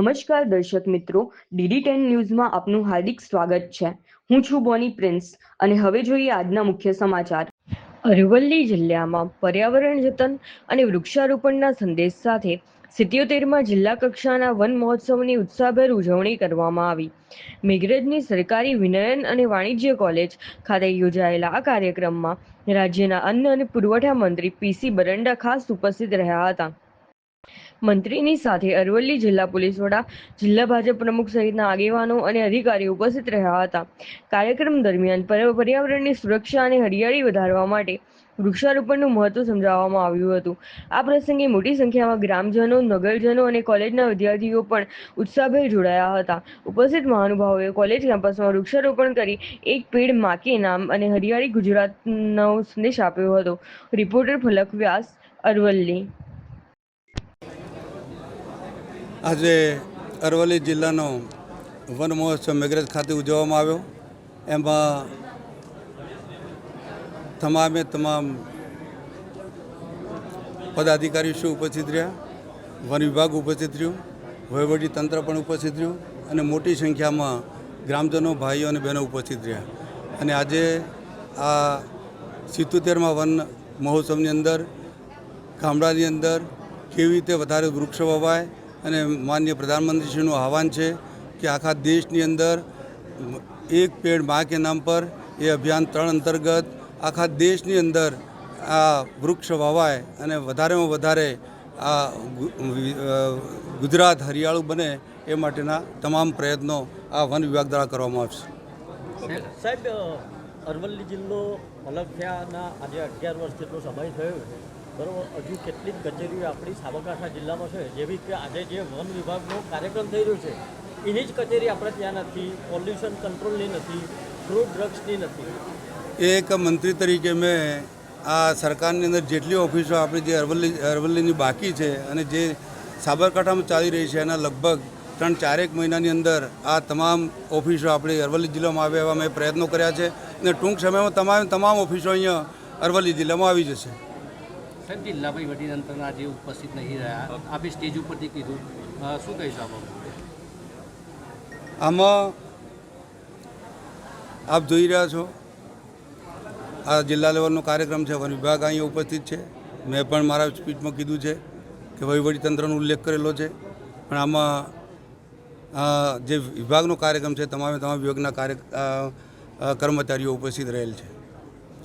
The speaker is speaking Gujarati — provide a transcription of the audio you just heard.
નમસ્કાર દર્શક મિત્રો, DD10 ન્યૂઝમાં આપનું હાર્દિક સ્વાગત છે। હું છું બોની પ્રિન્સ અને હવે જોઈએ આજના મુખ્ય સમાચાર। અરવલ્લી જિલ્લામાં પર્યાવરણ જતન અને વૃક્ષારોપણના સંદેશ સાથે 77માં જિલ્લા કક્ષાના વન મહોત્સવની ઉત્સાહભેર ઉજવણી કરવામાં આવી। મેઘરજની સરકારી વિનયન અને વાણિજ્ય કોલેજ ખાતે યોજાયેલા આ કાર્યક્રમમાં રાજ્યના અન્ન અને પુરવઠા મંત્રી PC બરંડા ખાસ ઉપસ્થિત રહ્યા હતા। મંત્રીની સાથે અરવલ્લી જિલ્લા પોલીસ વડા, જિલ્લા ભાજપ પ્રમુખ સહિતના આગેવાનો અને અધિકારીઓ ઉપસ્થિત રહ્યા હતા। કાર્યક્રમ દરમિયાન પર્યાવરણની સુરક્ષા અને હરિયાળી વધારવા માટે વૃક્ષારોપણનું મહત્વ સમજાવવામાં આવ્યું હતું। આ પ્રસંગે મોટી સંખ્યામાં ગ્રામજનો, નગરજનો અને કોલેજના વિદ્યાર્થીઓ પણ ઉત્સાહભેર જોડાયા હતા। ઉપસ્થિત મહાનુભાવોએ કોલેજ કેમ્પસમાં વૃક્ષારોપણ કરી એક પેડ માં કે નામ અને હરિયાળી ગુજરાતનો સંદેશ આપ્યો હતો। રિપોર્ટર ફલક વ્યાસ, અરવલ્લી। આજે અરવલ્લી જિલ્લાનો વન મહોત્સવ મેઘરજ ખાતે ઉજવવામાં આવ્યો। એમાં તમામ પદાધિકારીઓ ઉપસ્થિત રહ્યા, વન વિભાગ ઉપસ્થિત રહ્યું, વહીવટી તંત્ર પણ ઉપસ્થિત રહ્યું અને મોટી સંખ્યામાં ગ્રામજનો, ભાઈઓ અને બહેનો ઉપસ્થિત રહ્યા। અને આજે આ 77માં વન મહોત્સવની અંદર ગામડાની અંદર કેવી રીતે વધારે વૃક્ષો વવાય અને માનનીય પ્રધાનમંત્રીશ્રીનું આહવાન છે કે આખા દેશની અંદર એક પેડ માં કે નામ પર એ અભિયાન 3 અંતર્ગત આખા દેશની અંદર આ વૃક્ષ વવાય અને વધારેમાં વધારે આ ગુજરાત હરિયાળું બને એ માટેના તમામ પ્રયત્નો આ વન વિભાગ દ્વારા કરવામાં આવશે। સાહેબ, અરવલ્લી જિલ્લો અલગ થયાના આજે 11 વર્ષ જેટલો સમય થયો છે, બરાબર? હજુ કેટલીક કચેરીઓ આપણી સાબરકાંઠા જિલ્લામાં છે, જેવી કે આજે જે વન વિભાગનો કાર્યક્રમ થઈ રહ્યો છે એની જ કચેરી આપણે ત્યાં નથી, પોલ્યુશન કંટ્રોલની નથી, ફ્રૂટ ડ્રગ્સની નથી। એક મંત્રી તરીકે મેં આ સરકારની અંદર જેટલી ઓફિસો આપણી જે અરવલ્લીની બાકી છે અને જે સાબરકાંઠામાં ચાલી રહી છે એના લગભગ 3-4 મહિનાની અંદર આ તમામ ઓફિસો આપણી અરવલ્લી જિલ્લામાં આવે એવા મેં પ્રયત્નો કર્યા છે અને ટૂંક સમયમાં તમામ ઓફિસો અહીંયા અરવલ્લી જિલ્લામાં આવી જશે। સાહેબ, જિલ્લા વહીવટીતંત્રના જે ઉપસ્થિત નહીં રહ્યા, આપે સ્ટેજ ઉપરથી કીધું, શું કહીશું આપ? આમાં આપ જોઈ રહ્યા છો આ જિલ્લા લેવલનો કાર્યક્રમ છે, વન વિભાગ અહીંયા ઉપસ્થિત છે। મેં પણ મારા સ્પીચમાં કીધું છે કે વહીવટીતંત્રનો ઉલ્લેખ કરેલો છે, પણ આમાં જે વિભાગનો કાર્યક્રમ છે તમામ વિભાગના કર્મચારીઓ ઉપસ્થિત રહેલ છે।